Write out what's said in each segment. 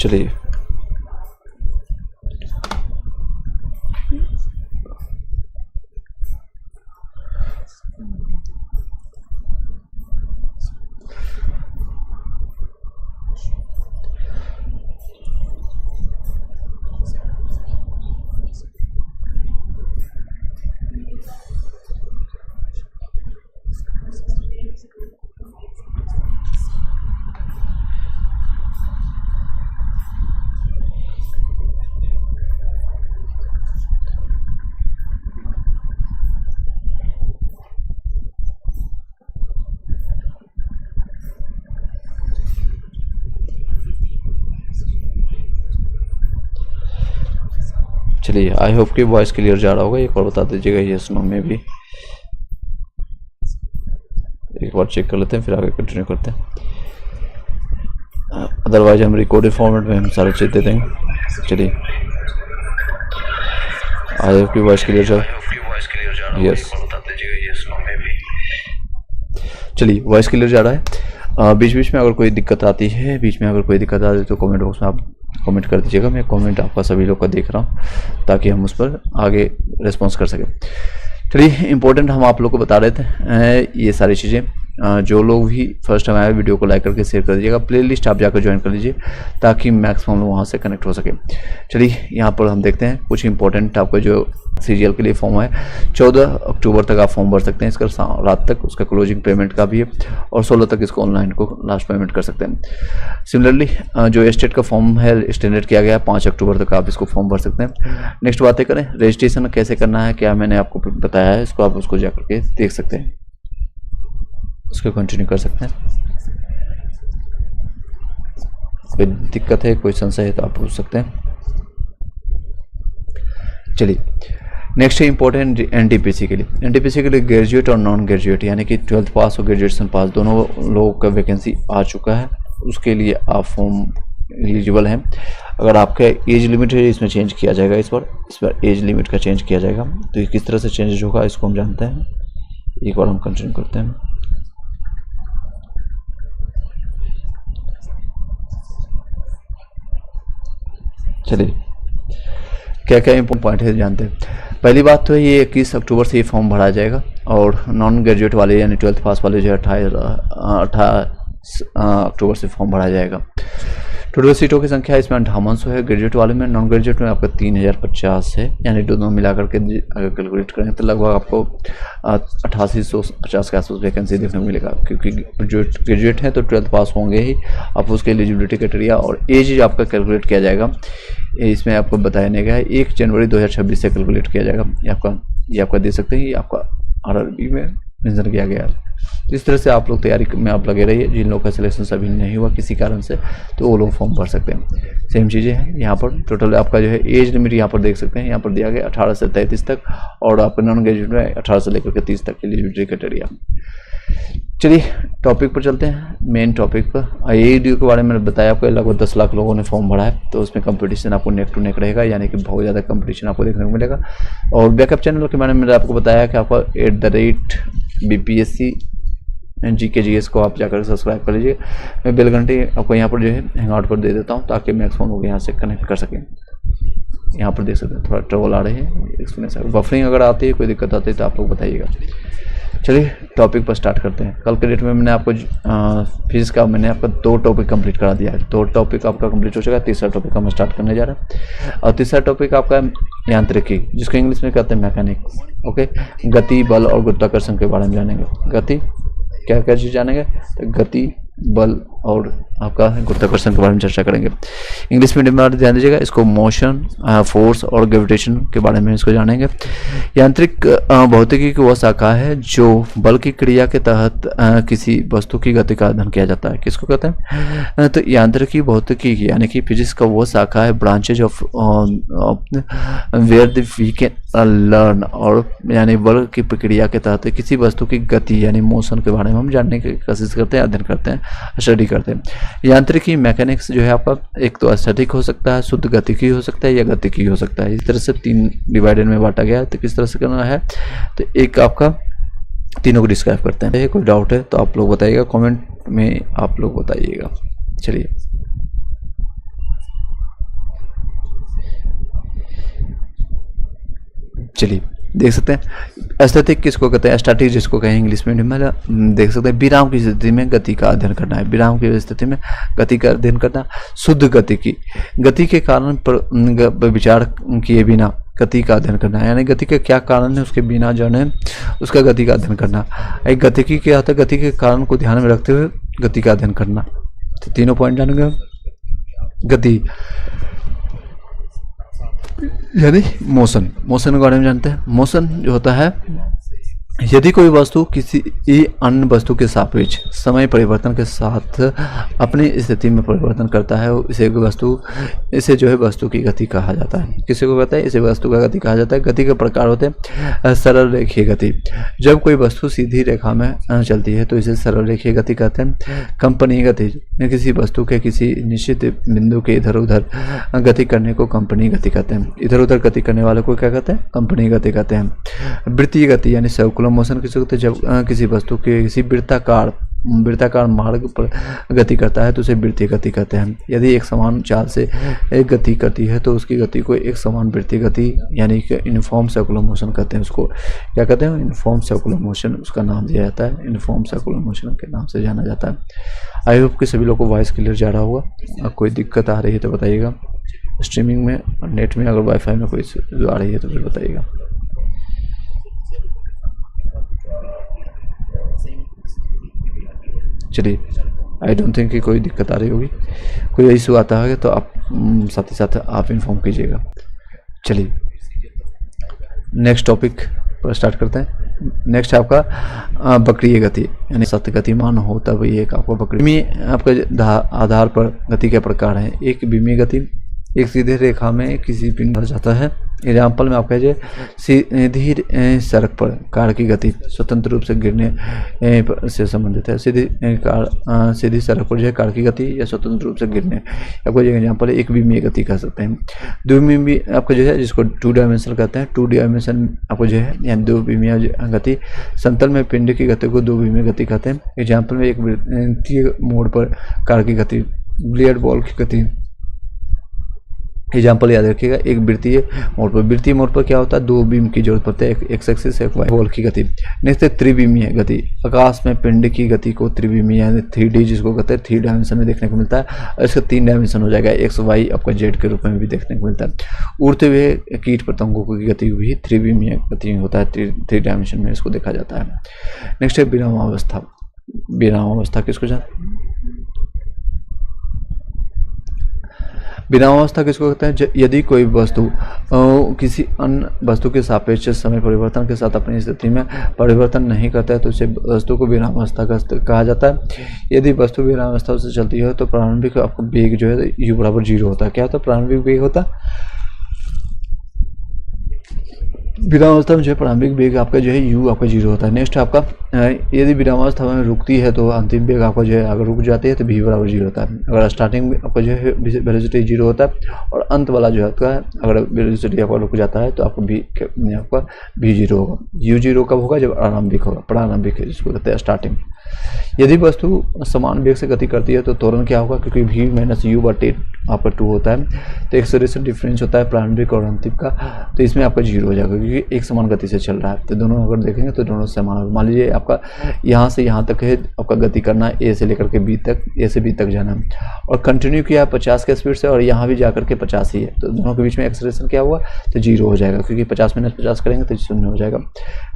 चलिए चलिए I hope कि वॉइस क्लियर जा रहा होगा। एक बार बता दीजिएगा यस नो में भी, एक बार चेक कर लेते हैं फिर आगे कंटिन्यू करते हैं। अदरवाइज हम रिकॉर्डेड फॉर्मेट में हम सारे चीज़ दे देंगे। चलिए आई होप कि वॉइस क्लियर जा रहा है। यस चलिए वॉइस क्लियर जा रहा है। बीच बीच में अगर कोई दिक्कत आती है तो कमेंट बॉक्स में आप कमेंट कर दीजिएगा। मैं कमेंट आपका सभी लोग का देख रहा हूँ ताकि हम उस पर आगे रिस्पॉन्स कर सकें। चलिए इम्पोर्टेंट हम आप लोग को बता रहे थे ये सारी चीज़ें। जो लोग भी फर्स्ट टाइम आए वीडियो को लाइक करके शेयर कर दीजिएगा। प्लेलिस्ट आप जाकर ज्वाइन कर लीजिए ताकि मैक्सिमम लोग वहाँ से कनेक्ट हो सके। चलिए यहाँ पर हम देखते हैं कुछ इंपॉर्टेंट आपको जो सीजीएल के लिए फॉर्म है 14 अक्टूबर तक आप फॉर्म भर सकते हैं। इसका रात तक उसका क्लोजिंग पेमेंट का भी है और 16 तक इसको ऑनलाइन को लास्ट पेमेंट कर सकते हैं। सिमिलरली जो स्टेट का फॉर्म है एक्सटेंडेड किया गया है 5 अक्टूबर तक आप इसको फॉर्म भर सकते हैं। नेक्स्ट बातें करें रजिस्ट्रेशन कैसे करना है, क्या मैंने आपको बताया है, इसको आप उसको जाकर के देख सकते हैं, उसको कंटिन्यू कर सकते हैं। कोई दिक्कत है कोई संशय है तो आप पूछ सकते हैं। चलिए नेक्स्ट है इंपॉर्टेंट एनटीपीसी के लिए। एनटीपीसी के लिए ग्रेजुएट और नॉन ग्रेजुएट यानी कि 12th पास और ग्रेजुएशन पास दोनों लोगों का वैकेंसी आ चुका है। उसके लिए आप फॉर्म एलिजिबल हैं। अगर आपका एज लिमिट है इसमें चेंज किया जाएगा, इस बार एज लिमिट का चेंज किया जाएगा। तो ये किस तरह से चेंज होगा इसको हम जानते हैं। एक बार हम कंटिन्यू करते हैं। चलिए क्या क्या इंपॉर्टेंट पॉइंट है जानते हैं। पहली बात तो ये 21 अक्टूबर से ये फॉर्म भरा जाएगा और नॉन ग्रेजुएट वाले यानी 12th पास वाले जो 28 अक्टूबर से फॉर्म भरा जाएगा। टोटल सीटों की संख्या इसमें 5800 है ग्रेजुएट वाले में। नॉन ग्रेजुएट में आपका 3050 है यानी दोनों मिलाकर के अगर कैलकुलेट करें तो लगभग आपको 8850 के आसपास वैकेंसी देखने को मिलेगा। क्योंकि जो ग्रेजुएट हैं तो 12th पास होंगे ही, आप उसके एलिजिबिलिटी क्राइटेरिया और एज आपका कैलकुलेट किया जाएगा। इसमें आपको बताने का है 1 जनवरी 2026 से कैलकुलेट किया जाएगा। ये आपका दे सकते हैं, ये आपका आरआरबी में मेंशन किया गया है। इस तरह से आप लोग तैयारी में आप लगे रहिए। जिन लोगों का सिलेक्शन अभी नहीं हुआ किसी कारण से तो वो लोग फॉर्म भर सकते हैं। सेम चीज़ें हैं यहाँ पर। टोटल आपका जो है एज लिमिट यहाँ पर देख सकते हैं, यहाँ पर दिया गया 18 से 33 तक और आपका नॉन ग्रेजुएट में 18 से लेकर के 30 तक एलिजिबिलिटी क्राइटेरिया। चलिए टॉपिक पर चलते हैं, मेन टॉपिक पर। AEDU के बारे में बताया आपको लगभग 10 लाख लोगों ने फॉर्म भरा है। तो उसमें कंपटीशन आपको नेक टू नेक रहेगा यानी कि बहुत ज़्यादा कंपटीशन आपको देखने को मिलेगा। और बैकअप चैनल के बारे में मैंने आपको बताया कि आपको @BPSC GKGS को आप जाकर सब्सक्राइब कर लीजिए। मैं बेल घंटी आपको यहाँ पर जो है हैंगआउट पर दे देता हूँ ताकि मैक्सिमम लोग यहाँ से कनेक्ट कर सकें। यहाँ पर देख सकते हैं थोड़ा ट्रबल आ रहे हैं, एक्सपीरियंस बफरिंग अगर आती है कोई दिक्कत आती है तो आप लोग बताइएगा। चलिए टॉपिक पर स्टार्ट करते हैं। कल के डेट में मैंने आपको फिजिक्स का मैंने आपका 2 टॉपिक कंप्लीट करा दिया है। 2 टॉपिक आपका कंप्लीट हो चुका है। तीसरा टॉपिक हम स्टार्ट करने जा रहे हैं और तीसरा टॉपिक आपका यांत्रिकी जिसको इंग्लिश में कहते हैं मैकेनिक्स। ओके, गति बल और गुरुत्वाकर्षण के बारे में जानेंगे। गति क्या क्या चीज़ जानेंगे तो गति बल और आपका गुरुत्वाकर्षण के बारे में चर्चा करेंगे। इंग्लिश मीडियम में ध्यान दीजिएगा, इसको मोशन फोर्स और ग्रेविटेशन के बारे में इसको जानेंगे। यांत्रिक भौतिकी की वह शाखा है जो बल की क्रिया के तहत किसी वस्तु की गति का अध्ययन किया जाता है। किसको कहते हैं तो यांत्रिकी भौतिकी यानी कि फिजिक्स का वो शाखा है branches of where we can learn और यानी बल की प्रक्रिया के तहत किसी वस्तु की गति यानी मोशन के बारे में हम जानने की कोशिश करते हैं, अध्ययन करते हैं, स्टडी करते हैं। यांत्रिकी मैकेनिक्स जो है आपका एक तो स्टैटिक हो सकता है, शुद्ध गतिकी हो सकता है या गतिकी हो सकता है। इस तरह से 3 डिवाइडेड में बांटा गया है। तो किस तरह से करना है तो एक आपका तीनों को डिस्क्राइब करते हैं। कोई डाउट है तो आप लोग बताइएगा, कमेंट में आप लोग बताइएगा। चलिए चलिए देख सकते हैं स्थैतिक किसको कहते हैं, स्टैटिक जिसको कहें इंग्लिश मीडियम में। देख सकते हैं विराम की स्थिति में गति का अध्ययन करना है, विराम की स्थिति में गति का अध्ययन करना। शुद्ध गति की, गति के कारण पर विचार किए बिना गति का अध्ययन करना है, यानी गति के क्या कारण है उसके बिना जाने उसका गति का अध्ययन करना। एक गतिकी क्या होता है, गति के कारण को ध्यान में रखते हुए गति का अध्ययन करना। तो तीनों पॉइंट जानेंगे। गति यानी मोशन, मोशन के बारे में जानते हैं। मोशन जो होता है, यदि कोई वस्तु किसी अन्य वस्तु के सापेक्ष समय परिवर्तन के साथ अपनी स्थिति में परिवर्तन करता है, इसे जो है वस्तु की गति कहा जाता है। किसी को कहता है, इसे वस्तु का गति कहा जाता है। गति के प्रकार होते हैं सरल रेखीय गति, जब कोई वस्तु सीधी रेखा में चलती है तो इसे सरल रेखीय गति कहते हैं। कंपनीय गति, किसी वस्तु के किसी निश्चित बिंदु के इधर उधर गति करने को कंपनीय गति कहते हैं। इधर उधर गति करने वाले को क्या कहते हैं, कंपनीय गति कहते हैं। वृत्तीय गति यानी सर्कुलर मोशन किसी होते हैं, जब किसी वस्तु के किसी वृत्ताकार मार्ग पर गति करता है तो उसे वृत्तीय गति कहते हैं। यदि एक समान चाल से एक गति करती है तो उसकी गति को एक समान वृत्तीय गति यानी कि यूनिफॉर्म सर्कुलर मोशन कहते हैं। उसको क्या कहते हैं, यूनिफॉर्म सर्कुलर मोशन उसका नाम दिया जाता है, यूनिफॉर्म सर्कुलर मोशन के नाम से जाना जाता है। आई होप कि सभी लोगों को वॉइस क्लियर जा रहा होगा। कोई दिक्कत आ रही है तो बताइएगा, स्ट्रीमिंग में नेट में अगर वाईफाई में कोई आ रही है तो फिर बताइएगा। चलिए, आई डोंट थिंक कि कोई दिक्कत आ रही होगी। कोई इशू आता है तो आप साथ ही साथ आप इन्फॉर्म कीजिएगा। चलिए नेक्स्ट टॉपिक पर स्टार्ट करते हैं। नेक्स्ट है आपका वक्रीय गति, यानी सत्य गतिमान हो तब ये एक आपको वक्रीय में आपका आधार पर गति के प्रकार है। एक विमीय गति, एक सीधे रेखा में किसी पिंड पर जाता है। एग्जाम्पल में आप कहिए सीधी सड़क पर कार की गति स्वतंत्र रूप से गिरने से संबंधित है। सीधी सड़क पर जो है कार की गति या स्वतंत्र रूप से गिरने, आपको जो एग्जाम्पल है एक विमीय गति कह सकते हैं। द्विविमीय आपको जो है जिसको 2 डायमेंशन कहते हैं। 2 डायमेंशन आपको जो है यानी 2 विमीय गति, समतल में पिंड की गति को 2 विमीय गति कहते हैं। एग्जाम्पल में एक वृत्तीय मोड़ पर कार की गति, बिलियर्ड बॉल की गति। एग्जाम्पल याद रखिएगा, एक वृत्तीय मोड़ पर, वृत्तीय मोड़ पर क्या होता है, 2 बीम की जरूरत पड़ती है, एक एक्स एक्सिस एक वाई बॉल की गति। नेक्स्ट है त्रिविमीय गति, आकाश में पिंड की गति को त्रिविमीय यानी 3D जिसको कहते हैं 3 डायमेंशन में देखने को मिलता है। और इसका 3 डायमेंशन हो जाएगा, एक्स वाई आपका जेड के रूप में भी देखने को मिलता है। उड़ते हुए कीट पतंगों की गति भी त्रिविमीय गति होता है, 3 डायमेंशन में इसको देखा जाता है। नेक्स्ट है विरामावस्था। विरामावस्था किसको विरामावस्था किसको कहते हैं, यदि कोई वस्तु किसी अन्य वस्तु के सापेक्ष समय परिवर्तन के साथ अपनी स्थिति में परिवर्तन नहीं करता है तो उसे वस्तु को विरामावस्था कहा जाता है। यदि वस्तु विरामावस्था से चलती है तो प्रारंभिक आपको वेग जो है u बराबर 0 होता है। क्या होता है, प्रारंभिक वेग होता है विरामावस्था में जो है प्रारंभिक वेग आपका जो है u आपका 0 होता है। नेक्स्ट आपका यदि विरामावस्था में रुकती है तो अंतिम वेग आपका जो है अगर रुक जाती है तो v बराबर 0 होता है। अगर स्टार्टिंग में आपका जो है वेलोसिटी 0 होता है और अंत वाला जो है अगर वेलोसिटी आपका रुक जाता है तो आपको आपका v 0 होगा। u 0 कब होगा, जब आरंभिक होगा, प्रारंभिक है जिसको कहते हैं स्टार्टिंग। यदि वस्तु समान वेग से गति करती है तो त्वरण क्या होगा, क्योंकि v माइनस u बटे आपका 2 होता है तो एक्सेलरेशन डिफरेंस होता है प्रारंभिक और अंतिम का, तो इसमें आपका 0 हो जाएगा क्योंकि एक समान गति से चल रहा है। तो दोनों अगर देखेंगे तो दोनों समान होगा। मान लीजिए आपका यहाँ से यहाँ तक है आपका गति करना है, ए से लेकर के बी तक, ए से बी तक जाना है और कंटिन्यू किया 50 के स्पीड से और यहाँ भी जाकर के 50 ही है, तो दोनों के बीच में एक्सेलरेशन क्या हुआ तो 0 हो जाएगा क्योंकि 50 माइनस 50 करेंगे तो 0 हो जाएगा।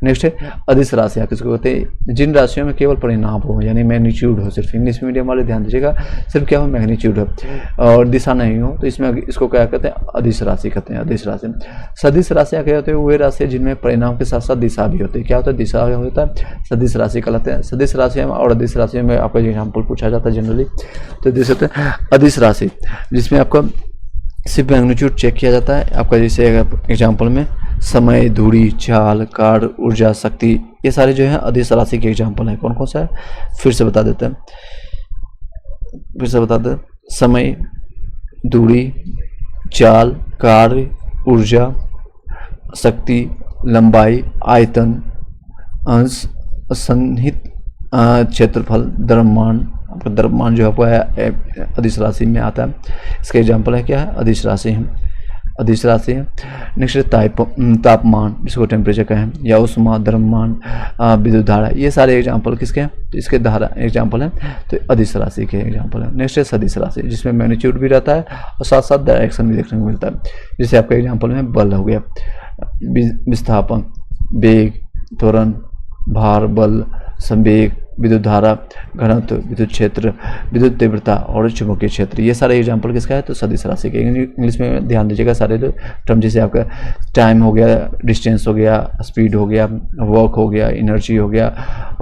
नेक्स्ट है अदिश राशियाँ किसको कहते हैं, जिन राशियों में केवल परिणाम हो यानी मैग्नीट्यूड हो, सिर्फ इंग्लिश मीडियम वाले ध्यान दीजिएगा, सिर्फ क्या हो मैग्नीट्यूड हो और दिशा नहीं हो तो इसमें इसको क्या कहते हैं, अदिश राशि कहते हैं। अदिश राशि। सदिश राशियाँ क्या होते हैं, वे राशि जिनमें परिणाम के साथ साथ दिशा भी होती है। क्या होता है, दिशा होता है, सदिश राशि कहलाते हैं। सदिश राशि और अदिश राशि में आपका एग्जाम्पल पूछा जाता है जनरली, तो देख सकते हैं अदिश राशि जिसमें आपका सिर्फ मैग्नीट्यूड चेक किया जाता है। आपका जैसे एग्जाम्पल में समय, दूरी, चाल, कार्य, ऊर्जा, शक्ति, ये सारे जो है अदिश राशि के एग्जाम्पल हैं। कौन कौन सा है फिर से बता देते हैं, समय, दूरी, चाल, कार्य, ऊर्जा, शक्ति, लंबाई, आयतन, अंश, सन्निहित क्षेत्रफल, द्रव्यमान। आपका द्रव्यमान जो आपको है अदिश राशि में आता है। इसका एग्जाम्पल है क्या है, अदिश राशि है। अदिश राशि है। नेक्स्ट तापमान, जिसको टेम्परेचर कहें, या उष्मा, द्रव्यमान, विद्युत धारा, ये सारे एग्जाम्पल किसके हैं? तो इसके धारा एग्जाम्पल हैं, तो अदिश राशि के एग्जाम्पल है। नेक्स्ट है सदिश राशि, जिसमें मैग्नीट्यूड भी रहता है और साथ साथ डायरेक्शन भी देखने को मिलता है। जैसे आपका एग्जाम्पल में बल हो गया, विस्थापन, वेग, त्वरण, भार, बल, संवेग, विद्युत धारा, घनत्व, विद्युत क्षेत्र, विद्युत तीव्रता और चुंबकीय क्षेत्र, ये सारे एग्जाम्पल किसका है? तो सदिश राशि के। इंग्लिश में ध्यान दीजिएगा सारे जो टर्म, जैसे आपका टाइम हो गया, डिस्टेंस हो गया, स्पीड हो गया, वर्क हो गया, एनर्जी हो गया,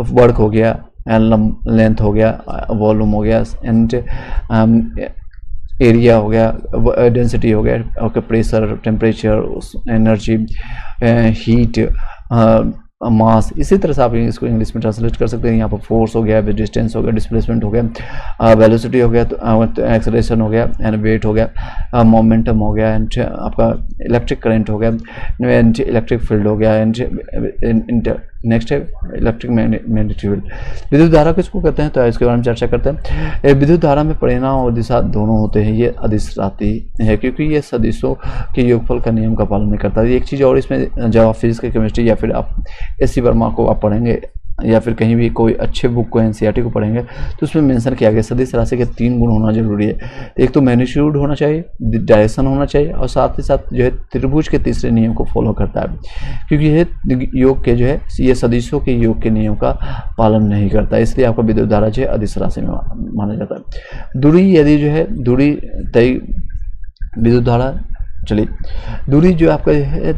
वर्क हो गया, लेंथ हो गया, वॉल्यूम हो गया, एंड एरिया हो गया, डेंसिटी हो गया, okay, pressure, temperature, energy, heat, mass. इसी तरह से आप इसको इंग्लिश में ट्रांसलेट कर सकते हैं। यहाँ पर फोर्स हो गया, डिस्टेंस हो गया, डिस्प्लेसमेंट हो गया, वेलोसिटी हो गया, तो एक्सेलरेशन हो गया, एंड वेट हो गया, मोमेंटम हो गया, एंड आपका इलेक्ट्रिक करंट हो गया, एंड इलेक्ट्रिक फील्ड हो गया, एंड नेक्स्ट है इलेक्ट्रिक मैग्नेटिक फील्ड। विद्युत धारा किसको कहते हैं? तो इसके बारे में चर्चा करते हैं। विद्युत धारा में परिणाम और दिशा दोनों होते हैं। ये अदिश राशि है क्योंकि ये सदिशों के योगफल का नियम का पालन नहीं करता। एक चीज़ और इसमें, जब आप फिजिक्स, केमिस्ट्री या फिर आप एस सी वर्मा को आप पढ़ेंगे या फिर कहीं भी कोई अच्छे बुक को एनसीईआरटी को पढ़ेंगे तो उसमें मेंशन किया गया सदिश राशि के 3 गुण होना जरूरी है। एक तो मैग्नीट्यूड होना चाहिए, डायरेक्शन होना चाहिए, और साथ ही साथ जो है त्रिभुज के तीसरे नियम को फॉलो करता है, क्योंकि यह योग के जो है ये सदिशों के योग के नियम का पालन नहीं करता, इसलिए आपका विद्युत धारा जो है अदिश राशि में माना जाता है। दूरी, यदि जो है दूरी तय, विद्युत धारा, चलिए दूरी जो आपका है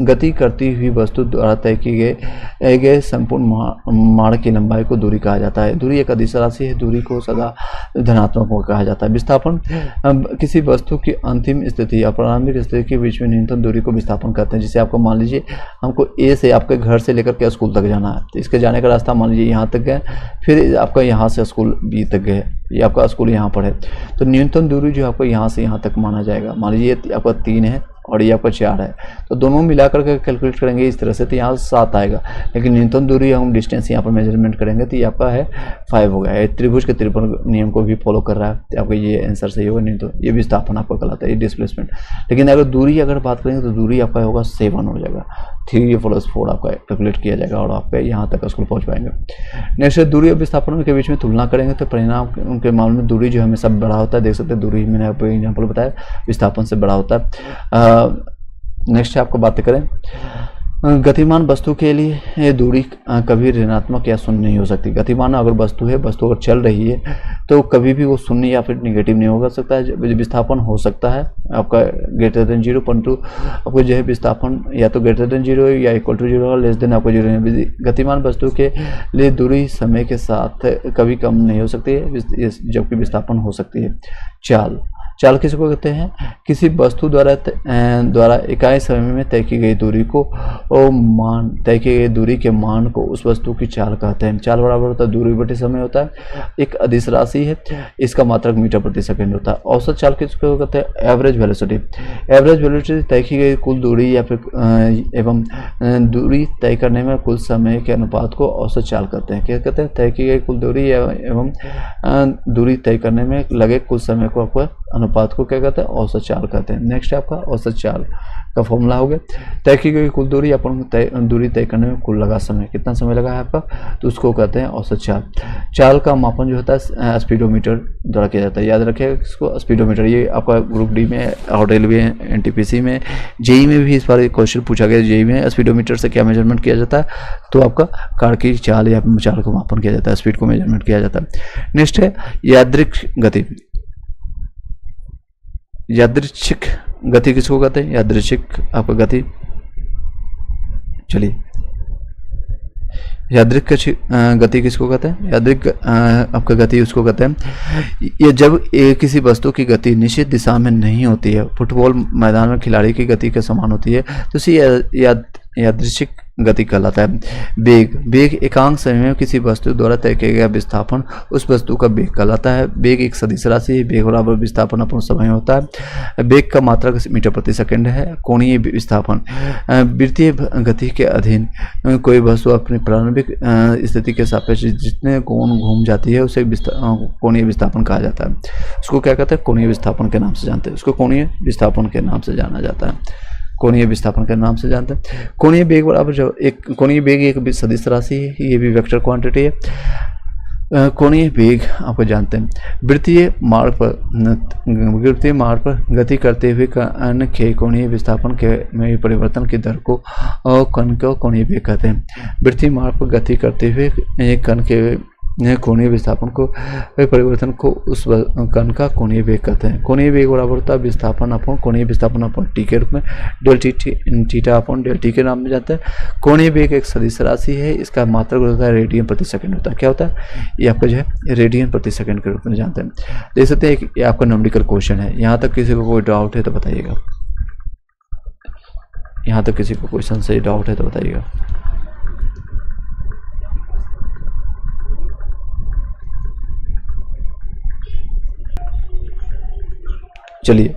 गति करती हुई वस्तु द्वारा तय किए गए संपूर्ण मार्ग की लंबाई को दूरी कहा जाता है। दूरी एक अदिश राशि है, दूरी को सदा धनात्मक कहा जाता है। विस्थापन, किसी वस्तु की अंतिम स्थिति या प्रारंभिक स्थिति के बीच में न्यूनतम दूरी को विस्थापन कहते हैं। जैसे आपको मान लीजिए हमको ए से आपके घर से लेकर के स्कूल तक जाना है, तो इसके जाने का रास्ता मान लीजिए यहाँ तक गए, फिर आपका यहाँ से स्कूल बी तक गए, ये आपका स्कूल यहाँ पर है, तो न्यूनतम दूरी जो आपको यहाँ से यहाँ तक माना जाएगा। मान लीजिए आपका 3 है और ये आपका 4 है, तो दोनों मिलाकर के कैलकुलेट करेंगे इस तरह से, तो यहाँ 7 आएगा, लेकिन न्यूनतम दूरी हम डिस्टेंस यहाँ पर मेजरमेंट करेंगे तो ये आपका है 5 हो गया। त्रिभुज के त्रिकोण नियम को भी फॉलो कर रहा है, तो आपका ये आंसर सही होगा। नहीं तो ये विस्थापन आपका कहलाता है, ये डिस्प्लेसमेंट। लेकिन अगर दूरी अगर बात करेंगे तो दूरी आपका होगा 7 हो जाएगा, 3+4 आपका कैलकुलेट किया जाएगा और आपका यहाँ तक स्कूल पहुँच पाएंगे। नेक्स्ट, दूरी और विस्थापन के बीच में तुलना करेंगे तो परिणाम उनके मामले में दूरी जो हमेशा बड़ा होता है। देख सकते हैं दूरी मैंने आपको एग्जाम्पल बताया विस्थापन से बड़ा होता है। नेक्स्ट आपको बातें करें, गतिमान वस्तु के लिए दूरी कभी ऋणात्मक या शून्य नहीं हो सकती। गतिमान अगर वस्तु है, वस्तु अगर चल रही है तो कभी भी वो शून्य या फिर निगेटिव नहीं होगा सकता है। विस्थापन हो सकता है आपका ग्रेटर देन 0, परंतु आपको जो है विस्थापन या तो ग्रेटर देन 0 या इक्वल टू 0 लेस देन आपको 0 है। गतिमान वस्तु के लिए दूरी समय के साथ कभी कम नहीं हो सकती है, जबकि विस्थापन हो सकती है। चाल किसको कहते हैं? किसी वस्तु द्वारा इकाई समय में तय की गई दूरी को तय की गई दूरी के मान को उस वस्तु की चाल कहते हैं। चाल बराबर होता है दूरी बटे समय होता है, एक अदिश राशि है, इसका मात्रक मीटर प्रति सेकंड होता है। औसत चाल किसको कहते हैं? Average velocity. एवरेज वेलोसिटी तय की गई कुल दूरी या फिर एवं दूरी तय करने में कुल समय के अनुपात को औसत चाल कहते हैं। क्या कहते हैं? तय की गई कुल दूरी एवं दूरी तय करने में लगे कुल समय को आपको अनुपात को क्या कहते हैं? औसत चाल कहते हैं। नेक्स्ट आपका औसत चाल का फॉर्मूला हो गया, तय की गई कुल दूरी अपन दूरी तय करने में कुल लगा समय, कितना समय लगा है आपका, तो उसको कहते हैं औसत चाल। चाल का मापन जो होता है स्पीडोमीटर द्वारा किया जाता है। याद रखिएगा इसको, स्पीडोमीटर। ये आपका ग्रुप डी में और रेलवे, एनटीपीसी में, जेई में भी इस बार क्वेश्चन पूछा गया। जेई में स्पीडोमीटर से क्या मेजरमेंट किया जाता है? तो आपका कार की चाल या चाल का मापन किया जाता है, स्पीड को मेजरमेंट किया जाता है। नेक्स्ट है यादृच्छिक गति। यादृच्छिक गति किसको कहते हैं? यादृच्छिक आपका गति, चलिए यादृच्छिक गति किसको कहते हैं? यादृच्छिक आपका गति उसको कहते हैं ये जब किसी वस्तु की गति निश्चित दिशा में नहीं होती है, फुटबॉल मैदान में खिलाड़ी की गति के समान होती है, तो इसे यादृच्छिक गति कहलाता है। वेग, वेग एकांक समय में किसी वस्तु द्वारा तय किया गया विस्थापन उस वस्तु का वेग कहलाता है। वेग एक सदिश राशि है। वेग बराबर विस्थापन अपन समय होता है। वेग का मात्रक मीटर प्रति सेकंड है। कोणीय विस्थापन, वृत्तीय गति के अधीन कोई वस्तु अपनी प्रारंभिक स्थिति के सापेक्ष जितने कोण घूम जाती है उसे कोणीय विस्थापन कहा जाता है। उसको क्या कहते हैं? कोणीय विस्थापन के नाम से जानते हैं। उसको कोणीय विस्थापन के नाम से जाना जाता है। कोणीय विस्थापन के नाम से जानते हैं। कोणीय वेग बराबर जो एक कोणीय वेग एक सदिश राशि है, ये भी वेक्टर क्वांटिटी है। कोणीय वेग आपको जानते हैं। वृत्तीय मार्ग पर गति करते हुए कण के कोणीय विस्थापन के में परिवर्तन की दर को कण को कोणीय वेग कहते हैं। वृत्तीय मार्ग पर गति करते हुए कण के कोणीय विस्थापन को परिवर्तन को उस कण का कोणीय वेग कहते हैं। कोणीय वेग बराबर होता है विस्थापन अपॉन कोणीय विस्थापन अपॉन टी के रूप में del theta upon del T के नाम में जाता है। कोणीय वेग एक सदिश राशि है। इसका मात्रक होता है रेडियन प्रति सेकंड होता है। क्या होता है? ये आपका जो है रेडियन प्रति सेकंड के रूप में जानते हैं। देख सकते हैं ये आपका न्यूमेरिकल क्वेश्चन है। यहाँ तक किसी को कोई डाउट है तो बताइएगा। यहाँ तक किसी को क्वेश्चन से डाउट है तो बताइएगा। चलिए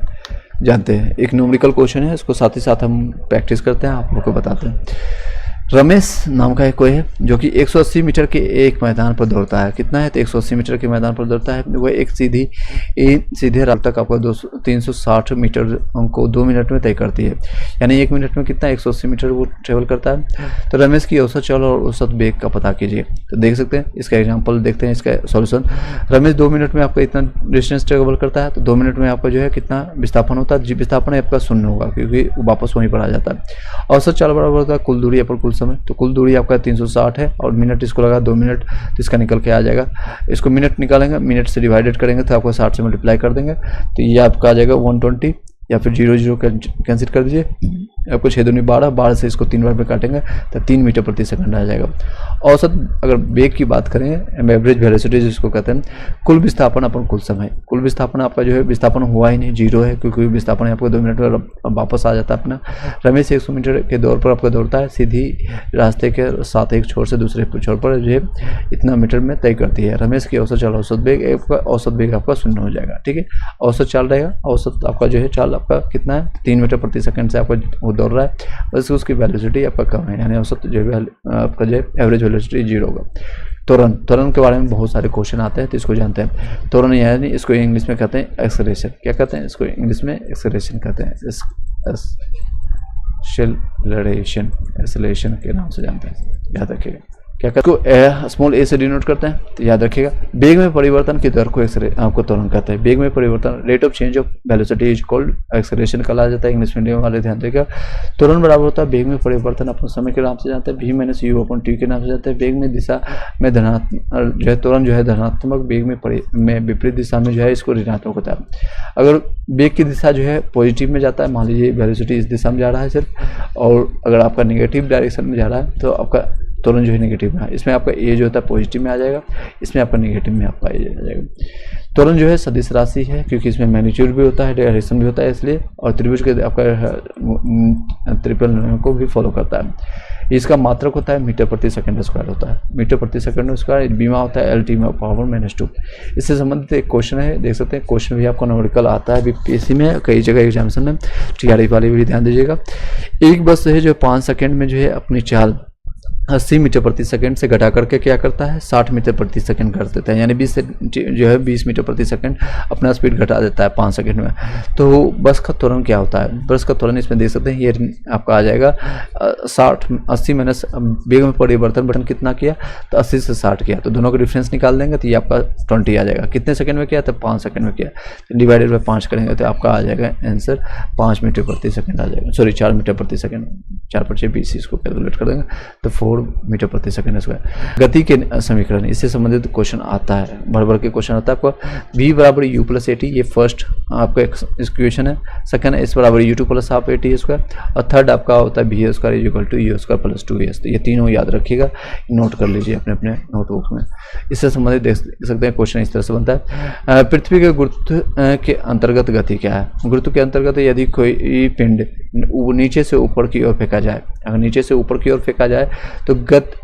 जानते हैं। एक न्यूमेरिकल क्वेश्चन है, इसको साथ ही साथ हम प्रैक्टिस करते हैं, आप लोग को बताते हैं। रमेश नाम का एक कोई है जो कि 180 मीटर के एक मैदान पर दौड़ता है। कितना है? तो 180 मीटर के मैदान पर दौड़ता है। वो एक सीधे राह तक आपका 360 मीटर को 2 मिनट में तय करती है। यानी 1 मिनट में कितना 180 मीटर वो ट्रेवल करता है। तो रमेश की औसत चल और औसत वेग का पता कीजिए। तो देख सकते हैं इसका एग्जाम्पल देखते हैं, इसका सॉल्यूशन। रमेश 2 मिनट में आपका इतना डिस्टेंस ट्रेवल करता है, तो 2 मिनट में आपका जो है कितना विस्थापन होता है? विस्थापन आपका 0 होगा क्योंकि वापस वहीं पर आ जाता है। औसत चाल बराबर होता है कुल दूरी अपन कुल समय। तो कुल दूरी आपका 360 है और मिनट इसको लगा 2 मिनट, तो इसका निकल के आ जाएगा। इसको मिनट निकालेंगे, मिनट से डिवाइडेड करेंगे तो आपको 60 से मल्टीप्लाई कर देंगे, तो ये आपका आ जाएगा 120 या फिर 0 कैंसिल कर दीजिए। आपको 6 दूनी 12, 12 से इसको 3 बार में काटेंगे तो 3 मीटर प्रति सेकंड आ जाएगा। औसत अगर वेग की बात करें, एवरेज वेलोसिटी जिसको कहते हैं, कुल विस्थापन अपन कुल समय। कुल विस्थापन आपका जो है विस्थापन हुआ ही नहीं, 0 है क्योंकि विस्थापन आपको 2 मिनट में वापस आ जाता है अपना। रमेश 100 मीटर के दौर पर आपका दौड़ता है, सीधी रास्ते के साथ एक छोर से दूसरे छोर पर जो है इतना मीटर में तय करती है। रमेश की औसत चाल औसत वेग आपका 0 हो जाएगा। ठीक है, औसत चाल रहेगा। औसत आपका जो है चाल आपका कितना है? 3 मीटर प्रति सेकंड से आपका दौड़ रहा है, बस उसकी वेलोसिटी आपका कम है, यानी औसत जो है आपका जो एवरेज वेलोसिटी 0 होगा। त्वरण के बारे में बहुत सारे क्वेश्चन आते हैं, तो इसको जानते हैं। त्वरण यानी इसको इंग्लिश में कहते हैं एक्सेलरेशन। क्या कहते हैं इसको? इंग्लिश में एक्सेलरेशन कहते हैं। एक्सेलरेशन के नाम से जानते हैं, याद रखिएगा। क्या कहते हैं? स्मॉल ए से डिनोट करते हैं, तो याद रखिएगा। वेग में परिवर्तन की दर को आपको त्वरण कहते हैं। वेग में परिवर्तन rate of change of velocity is called acceleration कहा जाता है। इंग्लिश मीडियम वाले ध्यान देगा। त्वरण बराबर होता है वेग में परिवर्तन अपन समय के नाम से जानते हैं, v minus u upon T के नाम से जानते हैं। वेग में दिशा में धनात्मक जो है त्वरण जो है धनात्मक, वेग में विपरीत दिशा में जो है इसको ऋणात्मक होता है। अगर वेग की दिशा जो है पॉजिटिव में जाता है, मान लीजिए वेलोसिटी इस दिशा में जा रहा है सिर्फ, और अगर आपका निगेटिव डायरेक्शन में जा रहा है तो आपका त्वरण जो है नेगेटिव में है। इसमें आपका ए जो होता है पॉजिटिव में आ जाएगा, इसमें आपका नेगेटिव में आपका ए आ जाएगा। त्वरण जो है सदिश राशि है क्योंकि इसमें मैग्नीट्यूड भी होता है, डायरेक्शन भी होता है, इसलिए और त्रिभुज के आपका ट्रिपल को भी फॉलो करता है। इसका मात्रक होता है मीटर प्रति सेकंड स्क्वायर होता है। मीटर प्रति सेकंड स्क्वायर बीमा होता है LT में पावर -2। इससे संबंधित एक क्वेश्चन है, देख सकते हैं। क्वेश्चन भी आपको न्यूमेरिकल आता है बीपीएससी में, कई जगह एग्जामिनेशन में। TRE वाले भी ध्यान दीजिएगा। एक बस है जो 5 सेकंड में जो है अपनी चाल 80 मीटर प्रति सेकंड से घटा करके क्या करता है? 60 मीटर प्रति सेकंड कर देता है, यानी 20 से जो है 20 मीटर प्रति सेकंड अपना स्पीड घटा देता है 5 सेकंड में। तो बस का त्वरण क्या होता है? बस का त्वरण इसमें देख सकते हैं, ये आपका आ जाएगा 80 माइनस वेग में परिवर्तन बटन कितना किया? तो 80 से 60 किया, तो दोनों का डिफरेंस निकाल देंगे तो ये आपका 20 आ जाएगा। कितने सेकंड में किया? तो 5 सेकंड में किया, तो डिवाइडेड बाय 5 करेंगे तो आपका आ जाएगा आंसर 5 मीटर प्रति सेकंड आ जाएगा। सॉरी 4 मीटर प्रति सेकंड, 4 पर 6 20, इसको कैलकुलेट कर देंगे तो 4 मीटर प्रति सेकंड स्क्वायर। गति के समीकरण, इससे संबंधित क्वेश्चन आता है, भर के क्वेश्चन आता है आपको। v बराबर u प्लस AT, ये फर्स्ट आपका इक्वेशन है। सेकंड है s बराबर u2 plus half AT square, और थर्ड आपका होता है v square is equal to u square plus 2s। तो ये तीनों याद रखिएगा, नोट कर लीजिए अपने अपने नोटबुक में। इससे संबंधित देख सकते हैं क्वेश्चन इस तरह से बनता है। पृथ्वी के गुरुत्व के अंतर्गत गति क्या है? गुरुत्व के अंतर्गत यदि कोई पिंड नीचे से ऊपर की ओर फेंका जाए, अगर नीचे से ऊपर की ओर फेंका जाए तो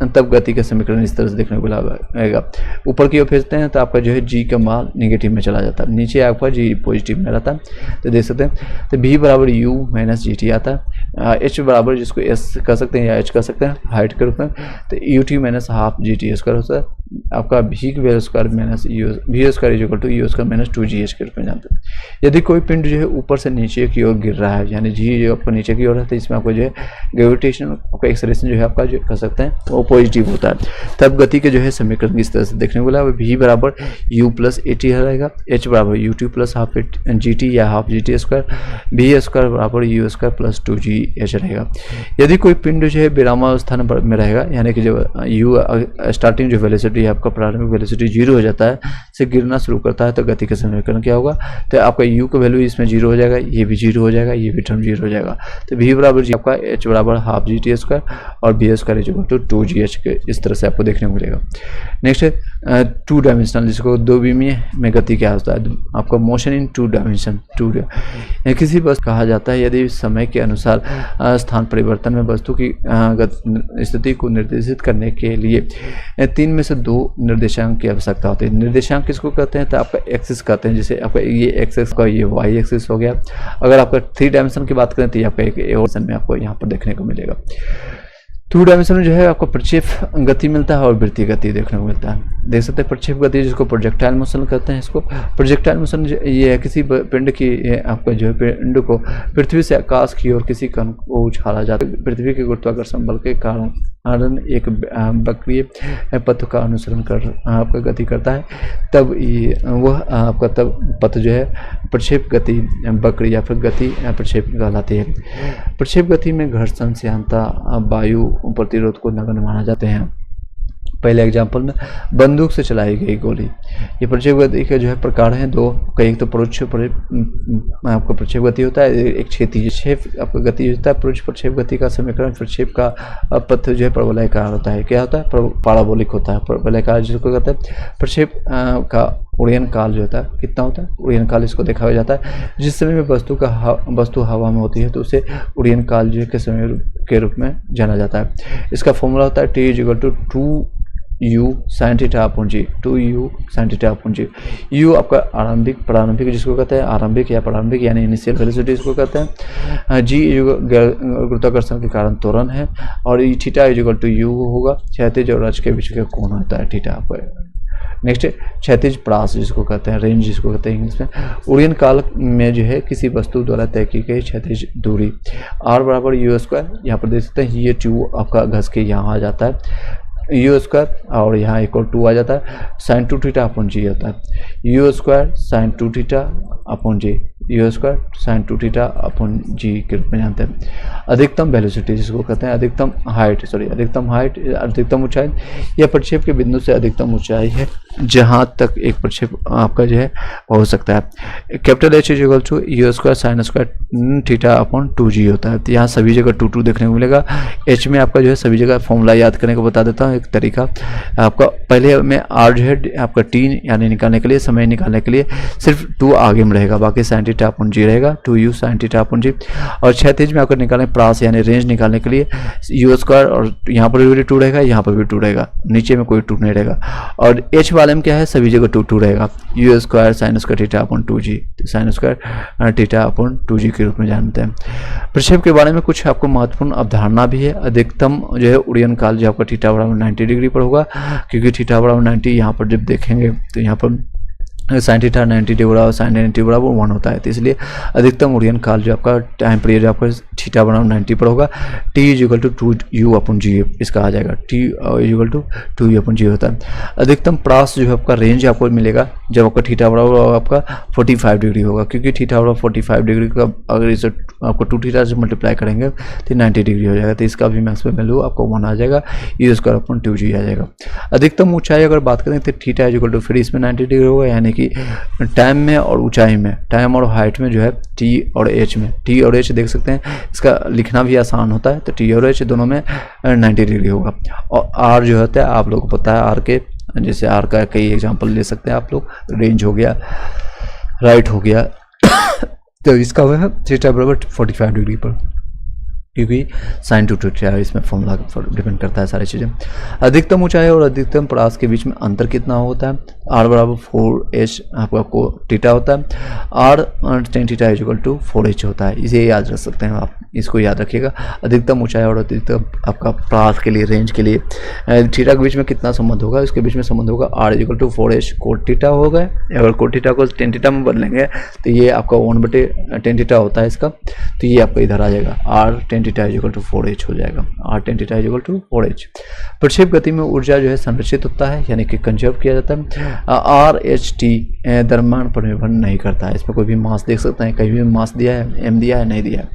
तब गति का समीकरण इस तरह से देखने को मिलेगा। ऊपर की ओर फेंकते हैं तो आपका जो है जी का मान नेगेटिव में चला जाता है, नीचे आपका जी पॉजिटिव में रहता है। तो देख सकते हैं तो v बराबर u माइनस जी टी आता है। h बराबर जिसको s कर सकते हैं या h कर सकते हैं हाइट के रूप में, तो U T minus half G T square होता है। आपका v का value square minus V square is equal to U square minus 2gh के रूप में जानते हैं। यदि कोई पिंड जो है ऊपर से नीचे की ओर गिर रहा है, यानी जी जो आपका नीचे की ओर है, तो इसमें आपको जो है ग्रेविटेशन आपका एक्सेलरेशन जो है आपका जो कर सकते हैं वो पॉजिटिव होता है। तब गति के जो है समीकरण इस तरह से देखने को मिला, v बराबर u प्लस ए टी रहेगा, h बराबर यू टी प्लस हाफ जी टी या half G T square, v square बराबर यू स्क्वायर प्लस 2gh रहेगा। यदि कोई पिंड जो है विरामावस्था में रहेगा, यानी कि जब u स्टार्टिंग जो वेलोसिटी है आपका प्रारंभिक वेलोसिटी 0 हो जाता है, से गिरना शुरू करता है, तो गति का समीकरण क्या होगा, तो आपका u का वैल्यू इसमें 0 हो जाएगा, ये भी 0 हो जाएगा, ये भी टर्म 0 हो जाएगा। तो v बराबर जी आपका h बराबर हाफ जी टी स्क्वायर और B square is equal to 2gh के इस तरह से आपको देखने को मिलेगा। नेक्स्ट है 2 डायमेंशनल, जिसको 2 में गति क्या होता है, आपका मोशन इन 2 डायमेंशन। किसी वस्तु कहा जाता है यदि समय के अनुसार स्थान परिवर्तन में वस्तु की स्थिति को निर्देशित करने के लिए 3 में से 2 निर्देशांक की आवश्यकता होती है। निर्देशांक किसको कहते हैं, तो आपका एक्सिस कहते हैं, जैसे आपका ये एक्सिस का ये वाई एक्सिस हो गया। अगर आपका 3 डायमेंशन की बात करें तो ये आपका एक डायमेंशन में आपको यहाँ पर देखने को मिलेगा। 2 डायमेंशन में जो है आपको प्रक्षेप गति मिलता है और वृत्तीय गति देखने को मिलता है। देख सकते हैं प्रक्षेप गति जिसको प्रोजेक्टाइल मोशन कहते हैं। इसको प्रोजेक्टाइल मोशन ये है किसी पिंड की आपका जो है पिंड को पृथ्वी से आकाश की ओर किसी कण को उछाला जाता है। पृथ्वी के गुरुत्वाकर्षण बल के कारण एक वक्रीय पथ का अनुसरण कर आपका गति करता है, तब वह आपका तब पथ जो है प्रक्षेप गति वक्र या फिर गति प्रक्षेप कहलाती है। प्रक्षेप गति में घर्षण श्यानता वायु प्रतिरोध को नगण्य माना जाते हैं। पहले एग्जाम्पल में बंदूक से चलाई गई गोली, ये प्रक्षेप गति के जो है प्रकार हैं 2। कई तो परोक्ष आपका प्रक्षेप गति होता है, एक क्षेत्रीय आपका गति होता है। परोक्ष प्रक्षेप गति का समीकरण प्रक्षेप का पथ जो है परवलयाकार होता है। क्या होता है, पाराबोलिक होता है। परवलयाकार जिसको कहते हैं प्रक्षेप का उड़यन काल जो होता है कितना होता है, उड़यन काल इसको देखा जाता है। जिस समय में वस्तु हवा में होती है तो उसे उड़यन काल जो के समय के रूप में जाना जाता है। इसका फॉर्मूला होता है T = 2u sin theta upon g, 2u sin theta upon g. u आपका प्रारंभिक जिसको कहते हैं आरंभिक या प्रारंभिक यानी इनिशियल वेलोसिटी इसको कहते हैं। g गुरुत्वाकर्षण के कारण त्वरण है और थीटा = u होगा, क्षैतिज और अक्ष के बीच का कोण होता है थीटा आपका। नेक्स्ट क्षैतिज प्रास जिसको कहते हैं, रेंज जिसको कहते हैं इंग्लिश में। उड़यन काल में जो है किसी वस्तु द्वारा तय की गई क्षैतिज दूरी r बराबर यू स्क्वायर, यहाँ पर देख सकते हैं ये 2 आपका घस के यहाँ आ जाता है यू स्क्वायर और यहाँ एक और 2 आ जाता है, साइन 2 थीटा अपॉन जी होता है। U square sine 2 theta upon g, u square sine 2 theta upon g के रूप में जानते हैं। अधिकतम वेलोसिटी जिसको कहते हैं अधिकतम हाइट अधिकतम ऊंचाई या प्रक्षेप के बिंदु से अधिकतम ऊंचाई है जहां तक एक प्रक्षेप आपका जो है हो सकता है। Capital H = you square sine square theta upon 2g होता है। तो यहाँ सभी जगह 2 देखने को मिलेगा। H में आपका जो है सभी जगह फॉर्मूला याद करने को बता देता हूँ एक तरीका। आपका पहले में r जो है आपका t यानी निकालने के लिए, समय निकालने के लिए सिर्फ 2 आगे में रहेगा, बाकी साइन थीटा अपॉन जी रहेगा, 2u साइन थीटा अपॉन जी। और क्षैतिज में आपको निकालने प्रास यानी रेंज निकालने के लिए यू स्क्वायर और यहाँ पर भी 2 रहेगा, यहाँ पर भी 2 रहेगा, नीचे में कोई 2 नहीं रहेगा। और H वाले में क्या है सभी जगह 2 रहेगा, you square sine square theta upon 2g, sine square theta upon 2g के रूप में जानते हैं। प्रक्षेप के बारे में कुछ आपको महत्वपूर्ण अवधारणा भी है। अधिकतम जो है उड़यन काल जो आपका थीटा बराबर 90 डिग्री पर होगा, क्योंकि थीटा बराबर 90 यहाँ पर जब देखेंगे तो यहाँ पर साइन थीटा 90 डिग्री बराबर साइन 90 बराबर 1 होता है। तो इसलिए अधिकतम उड़यन काल जो आपका टाइम पीरियड आपका थीटा बराबर 90 पर होगा। T = 2u अपॉन जी इसका आ जाएगा, T = 2u अपॉन जी होता है। अधिकतम प्रास जो है आपका रेंज आपको मिलेगा जब आपका थीटा बराबर आपका 45 डिग्री होगा, क्योंकि थीटा बराबर 45 डिग्री का अगर इसे आपको 2 थीटा से मल्टीप्लाई करेंगे तो 90 डिग्री हो जाएगा। तो इसका भी मैक्सिमम वैल्यू आपको 1 आ जाएगा, यू स्क्वायर अपॉन 2g आ जाएगा। अधिकतम ऊंचाई अगर बात करें तो थीटा = फिर इसमें 90 डिग्री होगा, यानी कि टाइम में और ऊंचाई में, टाइम और हाइट में जो है T और H में, T और H देख सकते हैं, इसका लिखना भी आसान होता है। तो T और H दोनों में 90 डिग्री होगा। और R जो होता है आप लोगों को पता है, R के जैसे R का कई एग्जांपल ले सकते हैं आप लोग, रेंज हो गया, राइट हो गया तो इसका वह है थीटा बराबर 45 डिग्री पर, क्योंकि साइन टू थीटा इसमें फॉर्मूला डिपेंड करता है सारी चीज़ें। अधिकतम ऊंचाई और अधिकतम परास के बीच में अंतर कितना होता है? r बराबर 4h आपका को थीटा होता है, r tan theta equal to 4h होता है। इसे याद रख सकते हैं आप, इसको याद रखिएगा। अधिकतम ऊंचाई और अधिकतम आपका परास के लिए, रेंज के लिए थीटा के बीच में कितना संबंध होगा? इसके बीच में संबंध होगा r equal to 4h cot theta होगा। अगर कोट थीटा को tan थीटा में बदलेंगे तो ये आपका 1/tan थीटा होता है इसका, तो ये आपका इधर आ जाएगा r tan theta equal to 4h हो जाएगा, r tan theta equal to 4h। प्रक्षेप गति में ऊर्जा जो है संरक्षित होता है, यानी कि कंजर्व किया जाता है। RHT द्रव्यमान पर निर्भर नहीं करता है। इसमें कोई भी मास देख सकते हैं, कहीं भी मास दिया है, m दिया है, नहीं दिया है,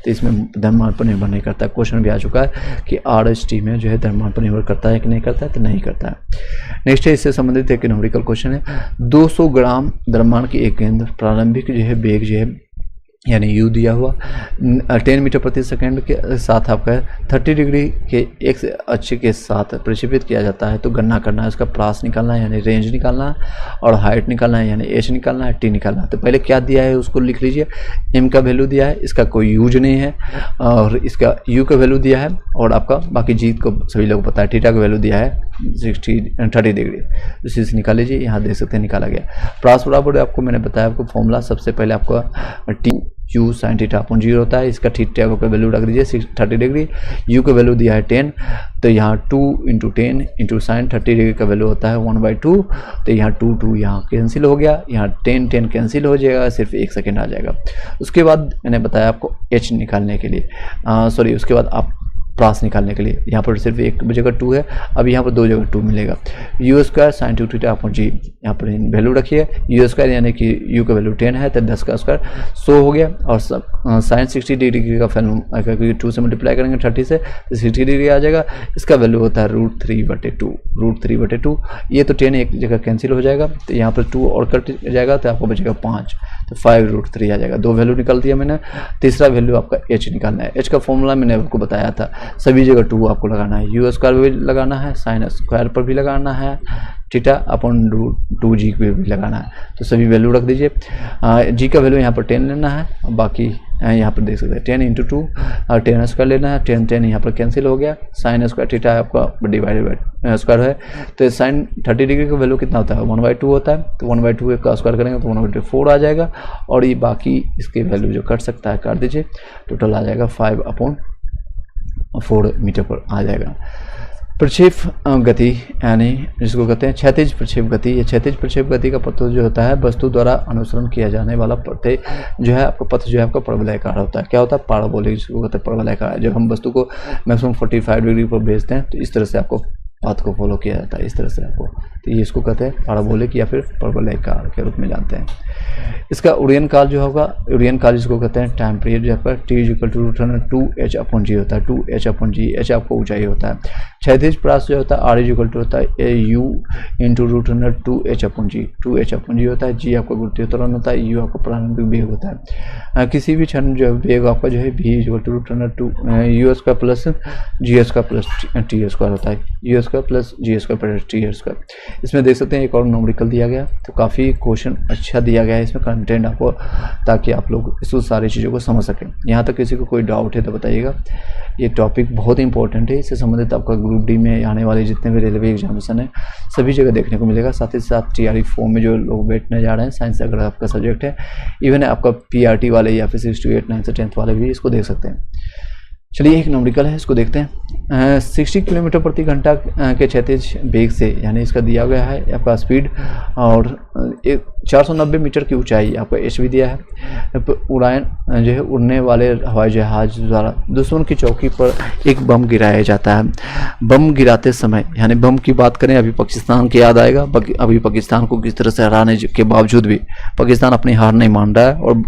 तो इसमें द्रव्यमान पर निर्भर नहीं करता। क्वेश्चन भी आ चुका है कि RHT में जो है द्रव्यमान पर निर्भर करता है कि नहीं करता है, तो नहीं करता है। नेक्स्ट है, इससे संबंधित एक न्यूमेरिकल क्वेश्चन है। 200 ग्राम द्रव्यमान की एक गेंद प्रारंभिक जो है वेग जो है यानी u दिया हुआ 10 मीटर प्रति सेकंड के साथ आपका 30 डिग्री के x अक्ष के साथ प्रक्षेपित किया जाता है, तो गणना करना है, उसका प्रास निकालना है यानी रेंज निकालना है, और हाइट निकालना है यानी h निकालना है, t निकालना है। तो पहले क्या दिया है उसको लिख लीजिए। m का वैल्यू दिया है, इसका कोई यूज नहीं है, और इसका u का वैल्यू दिया है, और आपका बाकी जीत को सभी लोग पता है, थीटा का वैल्यू दिया है 30 डिग्री। इसी से निकाल लीजिए, यहाँ देख सकते हैं निकाला गया। प्रास बराबर आपको मैंने बताया आपको फॉर्मूला, सबसे पहले आपका T u sine theta upon 0 होता है। इसका थीटा का वैल्यू रख दीजिए 30 डिग्री, u का वैल्यू दिया है 10, तो यहाँ 2 × 10 × साइन 30 डिग्री का वैल्यू होता है 1/2, तो यहाँ 2 यहाँ कैंसिल हो गया, यहाँ 10 कैंसिल हो जाएगा, सिर्फ 1 सेकेंड आ जाएगा। उसके बाद मैंने बताया आपको h निकालने के लिए, सॉरी उसके बाद आप प्रास निकालने के लिए, यहाँ पर सिर्फ एक जगह 2 है, अब यहाँ पर 2 जगह 2 मिलेगा। u square sine 2 theta upon g, यहाँ पर वैल्यू रखिए। u स्क्वायर यानी कि u का वैल्यू 10 है, तो 10 का स्क्वायर 100 हो गया, और साइन 60 डिग्री का वैल्यू क्योंकि 2 से मल्टीप्लाई करेंगे 30 से, तो 60 डिग्री आ जाएगा। इसका वैल्यू होता है √3/2। ये तो 10 एक जगह कैंसिल हो जाएगा, तो यहाँ पर 2 और कट जाएगा, तो आपको बचेगा 5, तो 5√3 आ जाएगा। 2 वैल्यू निकाल दिया मैंने। तीसरा वैल्यू आपका h निकालना है। h का फॉर्मूला मैंने आपको बताया था, सभी जगह 2 आपको लगाना है, u स्क्वायर भी लगाना है, साइन स्क्वायर पर भी लगाना है, थीटा अपॉन √2g पे भी लगाना है, तो सभी वैल्यू रख दीजिए। g का वैल्यू यहाँ पर 10 लेना है, बाकी यहाँ पर देख सकते हैं 10 × 2 और 10 स्क्वायर लेना है, 10 यहाँ पर कैंसिल हो गया, साइन स्क्वायर थीटा आपका डिवाइडेड बाई स्क्वायर है, तो साइन 30 डिग्री का वैल्यू कितना होता है 1/2 होता है, तो 1/2 का स्क्वायर करेंगे तो 1/4 आ जाएगा, और ये बाकी इसके वैल्यू जो कट सकता है काट दीजिए, टोटल आ जाएगा 5/4 मीटर पर आ जाएगा। प्रक्षेप गति यानी जिसको कहते हैं क्षैतिज प्रक्षेप गति, या क्षैतिज प्रक्षेप गति का पथ जो होता है वस्तु द्वारा अनुसरण किया जाने वाला पथ जो है आपका पथ जो है आपका परवलयाकार होता है। क्या होता है? पाराबोलिक, जिसको कहते हैं परवलयाकार। जब हम वस्तु को मैक्सिमम 45 डिग्री पर भेजते हैं तो इस तरह से आपको पाथ को फॉलो किया जाता है, इस तरह से आपको, तो ये इसको कहते हैं पाराबोलिक या फिर परवलयाकार के रूप में जानते हैं। इसका उड़यन काल जो होगा, उड़यन काल जिसको कहते हैं टाइम पीरियड, जहाँ पर t = 2h/g होता है, 2h/g, h आपको ऊंचाई होता है। क्षैतिज प्रास जो होता है r होता है u × 2h/g, 2h/g होता है, g आपका गुरुत्वीय त्वरण होता है, u आपका प्रारंभिक वेग होता है। किसी भी क्षण जो वेग आपका जो है v = 2 u² plus g² plus t² होता है, u² plus g² plus t²। इसमें देख सकते हैं एक और न्यूमेरिकल दिया गया, तो काफ़ी क्वेश्चन अच्छा दिया गया है इसमें कंटेंट आपको, ताकि आप लोग इस सारी चीज़ों को समझ सकें। यहाँ तक किसी को कोई डाउट है तो बताइएगा। ये टॉपिक बहुत इंपॉर्टेंट है, इससे संबंधित आपका ग्रुप डी में आने वाले जितने भी रेलवे एग्जामिनेशन है सभी जगह देखने को मिलेगा। साथ ही साथ TRE 4 में जो लोग बैठने जा रहे हैं, साइंस अगर आपका सब्जेक्ट है, इवन आपका PRT वाले या फिर 6 to 8 9 से 10th वाले भी इसको देख सकते हैं। चलिए एक न्यूमेरिकल है, इसको देखते हैं। 60 किलोमीटर प्रति घंटा के क्षैतिज वेग से, यानी इसका दिया गया है आपका स्पीड, और 490 मीटर की ऊंचाई आपका h भी दिया है। उड़ान जो है उड़ने वाले हवाई जहाज द्वारा दुश्मन की चौकी पर एक बम गिराया जाता है। बम गिराते समय, यानी बम की बात करें, अभी पाकिस्तान की याद आएगा। अभी पाकिस्तान को किस तरह से हराने के बावजूद भी पाकिस्तान अपनी हार नहीं मान रहा है, और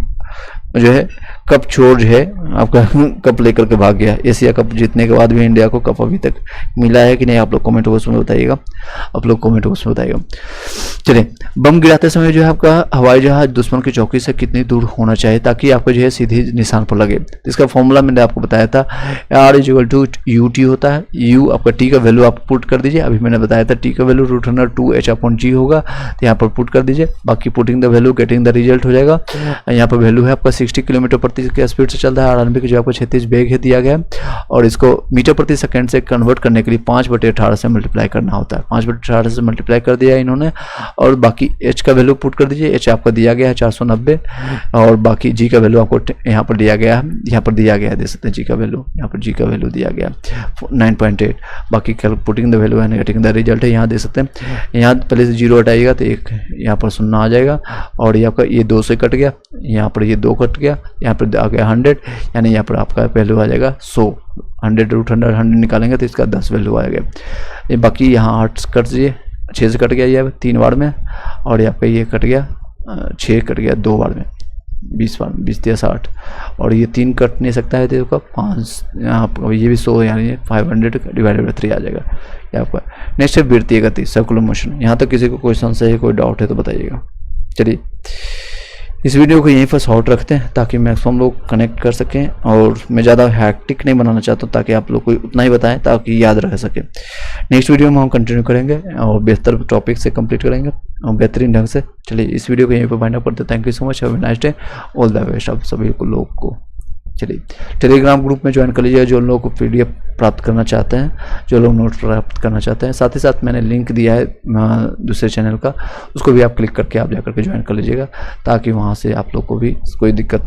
जो है कप छोड़ जो है आपका कप लेकर के भाग गया। एशिया कप जीतने के बाद भी इंडिया को कप अभी तक मिला है कि नहीं, आप लोग कमेंट बॉक्स में बताइएगा, आप लोग कमेंट बॉक्स में बताइएगा। चलिए, बम गिराते समय जो है आपका हवाई जहाज दुश्मन की चौकी से कितनी दूर होना चाहिए ताकि आपको जो है सीधे निशान पर लगे। इसका फॉर्मूला मैंने आपको बताया था, R=UT होता है। U आपका T का वैल्यू आप पुट कर दीजिए, अभी मैंने बताया था T का वैल्यू √2H/G होगा, तो यहाँ पर पुट कर दीजिए। बाकी putting the value getting the result हो जाएगा। यहाँ पर वैल्यू है आपका 60 किलोमीटर प्रति की स्पीड से चल रहा है। RNB का जो आपको 36 वेग है दिया गया है, और इसको मीटर प्रति सेकंड से कन्वर्ट करने के लिए 5/18 से मल्टीप्लाई करना होता है। 5/18 से मल्टीप्लाई कर दिया इन्होंने, और बाकी H का वैल्यू पुट कर दीजिए। H आपका दिया गया है 490, और बाकी G का वैल्यू आपको यहाँ पर दिया गया है, यहाँ पर दिया गया है, देख सकते हैं G का वैल्यू, यहाँ पर G का वैल्यू दिया गया 9.8। बाकी putting the value and getting the result है, यहाँ देख सकते हैं। यहाँ पहले से 0 हटाइएगा तो एक यहाँ पर 0 आ जाएगा, और ये आपका ये 2 से कट गया, यहाँ पर ये 2 कट गया, यहाँ पर आ गया 100, यानी यहाँ पर आपका वैल्यू आ जाएगा 100। 100 निकालेंगे तो इसका 10 वैल्यू आएगा। ये बाकी यहाँ 8 कट दीजिए, 6 से कट गया ये 3 बार में, और यहाँ पे ये कट गया 6 कट गया 2 बार में, 20 बार 20×60, और ये 3 कट नहीं सकता है तो आपका 5, यहाँ पर ये भी 100, यानी 500/3 आ जाएगा ये आपका। नेक्स्ट है वृत्तीय गति, सर्कुलर मोशन। यहाँ तक किसी को क्वेश्चन से कोई डाउट है तो बताइएगा। चलिए, इस वीडियो को यहीं पर शॉर्ट रखते हैं ताकि मैक्सिमम लोग कनेक्ट कर सकें, और मैं ज़्यादा हैक्टिक नहीं बनाना चाहता हूँ ताकि आप लोग को उतना ही बताएं ताकि याद रह सके। नेक्स्ट वीडियो में हम कंटिन्यू करेंगे और बेहतर टॉपिक से कंप्लीट करेंगे और बेहतरीन ढंग से। चलिए, इस वीडियो को यहीं पर फाइंड अप करते हैं। Thank you so much, have a nice day, all the best आप सभी को लोग को। चलिए, टेलीग्राम ग्रुप में ज्वाइन कर लीजिएगा जो लोग PDF प्राप्त करना चाहते हैं, जो लोग नोट्स प्राप्त करना चाहते हैं। साथ ही साथ मैंने लिंक दिया है दूसरे चैनल का, उसको भी आप क्लिक करके आप जाकर के ज्वाइन कर लीजिएगा ताकि वहाँ से आप लोग को भी कोई दिक्कत